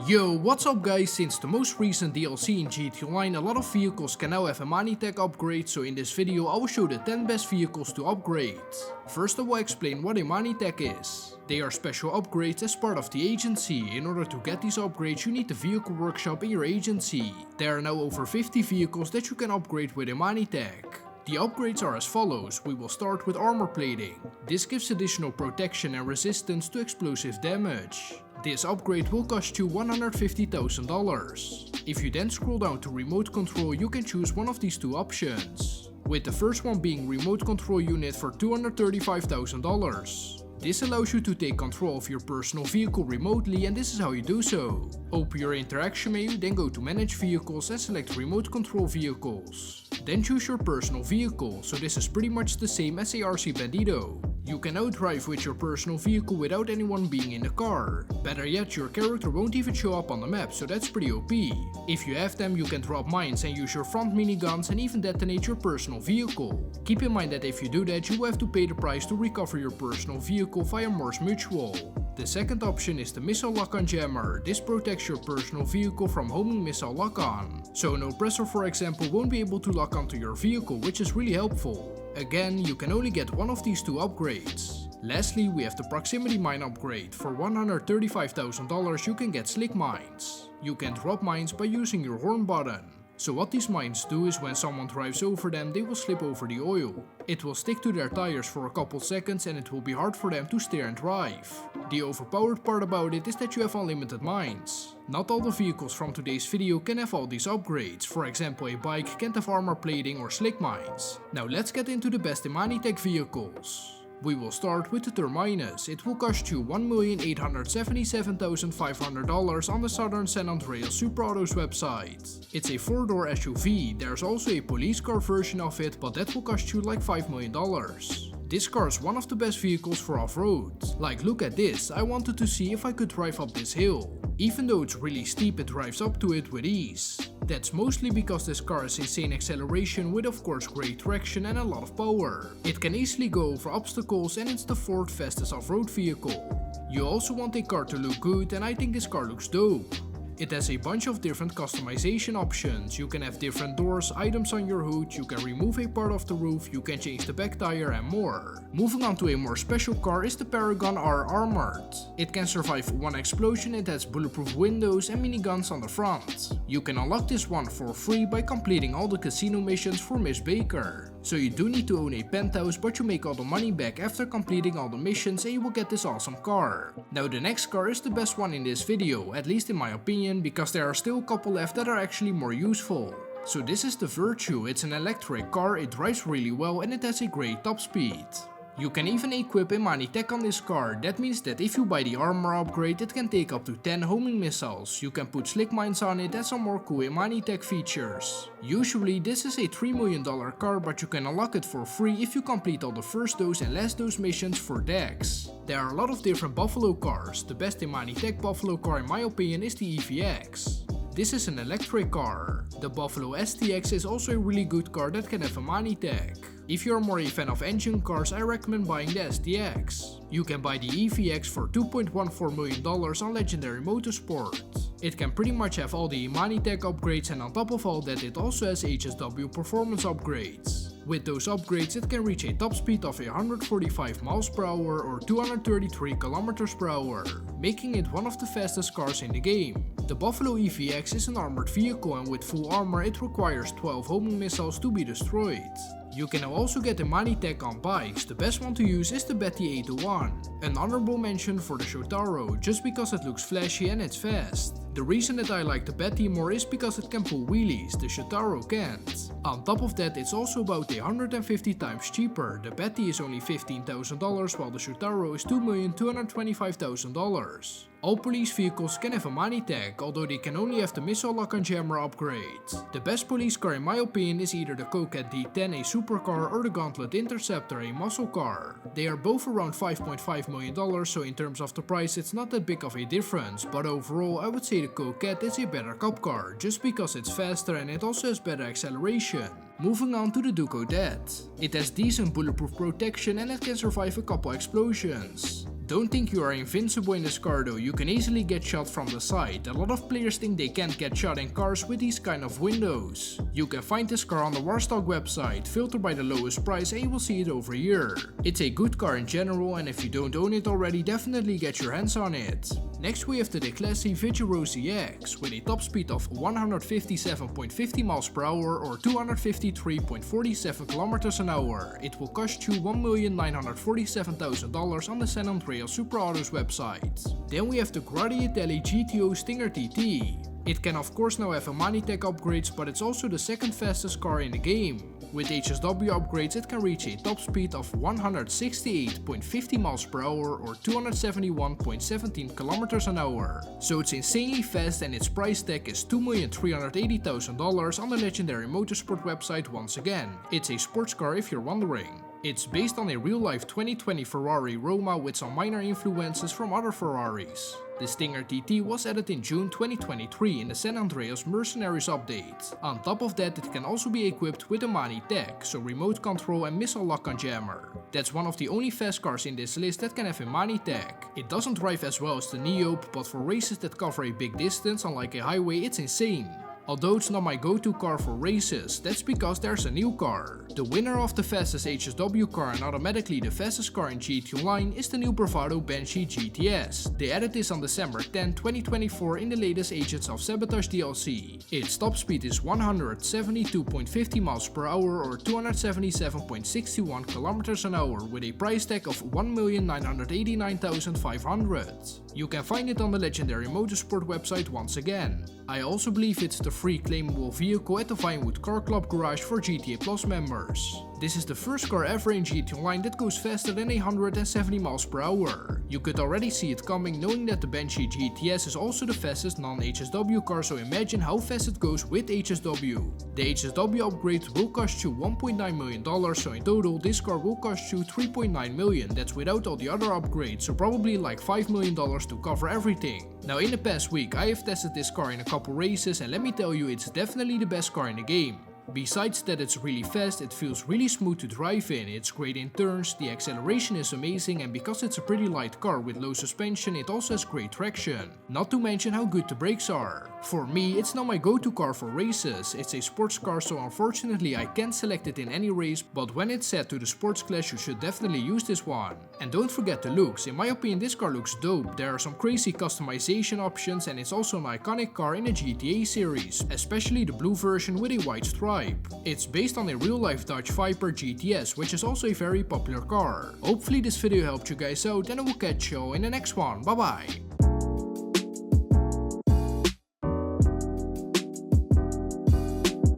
Yo, what's up guys? Since the most recent DLC in GTA Online, a lot of vehicles can now have Imani tech upgrades, so in this video I will show the 10 best vehicles to upgrade. First I will explain what Imani tech is. They are special upgrades as part of the agency. In order to get these upgrades you need the vehicle workshop in your agency. There are now over 50 vehicles that you can upgrade with Imani tech. The upgrades are as follows. We will start with armor plating. This gives additional protection and resistance to explosive damage. This upgrade will cost you $150,000. If you then scroll down to remote control, you can choose one of these two options, with the first one being remote control unit for $235,000. This allows you to take control of your personal vehicle remotely, and this is how you do so. Open your interaction menu, then go to manage vehicles and select remote control vehicles. Then choose your personal vehicle, so this is pretty much the same as a RC Bandito. You can now drive with your personal vehicle without anyone being in the car. Better yet, your character won't even show up on the map, so that's pretty OP. If you have them, you can drop mines and use your front miniguns and even detonate your personal vehicle. Keep in mind that if you do that, you will have to pay the price to recover your personal vehicle via Morse Mutual. The second option is the Missile Lock-On Jammer. This protects your personal vehicle from homing missile lock-on. So an oppressor for example won't be able to lock onto your vehicle, which is really helpful. Again, you can only get one of these two upgrades. Lastly, we have the proximity mine upgrade. For $135,000 you can get slick mines. You can drop mines by using your horn button. So what these mines do is when someone drives over them, they will slip over the oil. It will stick to their tires for a couple seconds and it will be hard for them to steer and drive. The overpowered part about it is that you have unlimited mines. Not all the vehicles from today's video can have all these upgrades. For example, a bike can't have armor plating or slick mines. Now let's get into the best Imani tech vehicles. We will start with the Terminus. It will cost you $1,877,500 on the Southern San Andreas Super Autos website. It's a 4-door SUV. There's also a police car version of it, but that will cost you like $5 million. This car is one of the best vehicles for off-road. Like, look at this, I wanted to see if I could drive up this hill. Even though it's really steep, it drives up to it with ease. That's mostly because this car has insane acceleration with of course great traction and a lot of power. It can easily go over obstacles and it's the 4th fastest off-road vehicle. You also want a car to look good, and I think this car looks dope. It has a bunch of different customization options. You can have different doors, items on your hood, you can remove a part of the roof, you can change the back tire and more. Moving on to a more special car is the Paragon R Armored. It can survive one explosion, it has bulletproof windows and miniguns on the front. You can unlock this one for free by completing all the casino missions for Miss Baker. So you do need to own a penthouse, but you make all the money back after completing all the missions and you will get this awesome car. Now the next car is the best one in this video, at least in my opinion, because there are still a couple left that are actually more useful. So this is the Virtue. It's an electric car, it drives really well and it has a great top speed. You can even equip Imani tech on this car. That means that if you buy the armor upgrade, it can take up to 10 homing missiles. You can put slick mines on it and some more cool Imani tech features. Usually this is a $3 million car, but you can unlock it for free if you complete all the first dose and last dose missions for Dex. There are a lot of different Buffalo cars. The best Imani tech Buffalo car in my opinion is the EVX. This is an electric car. The Buffalo STX is also a really good car that can have Imani tech. If you're more a fan of engine cars, I recommend buying the STX. You can buy the EVX for $2.14 million on Legendary Motorsport. It can pretty much have all the Imani tech upgrades, and on top of all that it also has HSW performance upgrades. With those upgrades it can reach a top speed of 145 miles per hour or 233 kilometers per hour, making it one of the fastest cars in the game. The Buffalo EVX is an armored vehicle, and with full armor it requires 12 homing missiles to be destroyed. You can now also get Imani tech on bikes. The best one to use is the Betty 801. An honorable mention for the Shotaro, just because it looks flashy and it's fast. The reason that I like the Betty more is because it can pull wheelies, the Shotaro can't. On top of that, it's also about 150 times cheaper. The Betty is only $15,000 while the Shotaro is $2,225,000. All police vehicles can have Imani tech, although they can only have the Missile Lock-On Jammer upgrade. The best police car in my opinion is either the Coquette D10, a supercar, or the Gauntlet Interceptor, a muscle car. They are both around $5.5 million, so in terms of the price it's not that big of a difference, but overall I would say the Coquette is a better cop car, just because it's faster and it also has better acceleration. Moving on to the Duke Odette. It has decent bulletproof protection and it can survive a couple explosions. Don't think you are invincible in this car though, you can easily get shot from the side. A lot of players think they can't get shot in cars with these kind of windows. You can find this car on the Warstock website, filter by the lowest price and you will see it over here. It's a good car in general, and if you don't own it already, definitely get your hands on it. Next we have the classy Vigorosi X with a top speed of 157.50 miles per hour or 253.47 kilometers an hour. It will cost you $1,947,000 on the San Andreas Super Autos website. Then we have the Guardiatelli GTO Stinger TT. It can of course now have Imani tech upgrades, but it's also the second fastest car in the game. With HSW upgrades it can reach a top speed of 168.50 miles per hour or 271.17 kilometers an hour. So it's insanely fast, and its price tag is $2,380,000 on the legendary motorsport website once again. It's a sports car if you're wondering. It's based on a real-life 2020 Ferrari Roma with some minor influences from other Ferraris. The Stinger TT was added in June 2023 in the San Andreas Mercenaries update. On top of that, it can also be equipped with Imani tech, so remote control and missile lock-on jammer. That's one of the only fast cars in this list that can have Imani tech. It doesn't drive as well as the Neope, but for races that cover a big distance unlike a highway, it's insane. Although it's not my go-to car for races, that's because there's a new car. The winner of the fastest HSW car and automatically the fastest car in GT Online is the new Bravado Banshee GTS. They added this on December 10, 2024 in the latest Agents of Sabotage DLC. Its top speed is 172.50 miles per hour or 277.61 kilometers an hour with a price tag of $1,989,500. You can find it on the legendary motorsport website once again. I also believe it's the free claimable vehicle at the Vinewood Car Club garage for GTA Plus members. This is the first car ever in GT Online that goes faster than 170 miles per hour. You could already see it coming, knowing that the Banshee GTS is also the fastest non-HSW car, so imagine how fast it goes with HSW. The HSW upgrade will cost you $1.9 million, so in total this car will cost you $3.9 million. That's without all the other upgrades, so probably like $5 million to cover everything. Now in the past week I have tested this car in a couple races, and let me tell you, it's definitely the best car in the game. Besides that it's really fast, it feels really smooth to drive in, it's great in turns, the acceleration is amazing, and because it's a pretty light car with low suspension, it also has great traction. Not to mention how good the brakes are. For me, it's not my go-to car for races. It's a sports car, so unfortunately I can't select it in any race, but when it's set to the sports class you should definitely use this one. And don't forget the looks. In my opinion this car looks dope. There are some crazy customization options, and it's also an iconic car in the GTA series, especially the blue version with a white stripe. It's based on a real-life Dodge Viper GTS, which is also a very popular car. Hopefully this video helped you guys out, and I will catch you in the next one. Bye bye!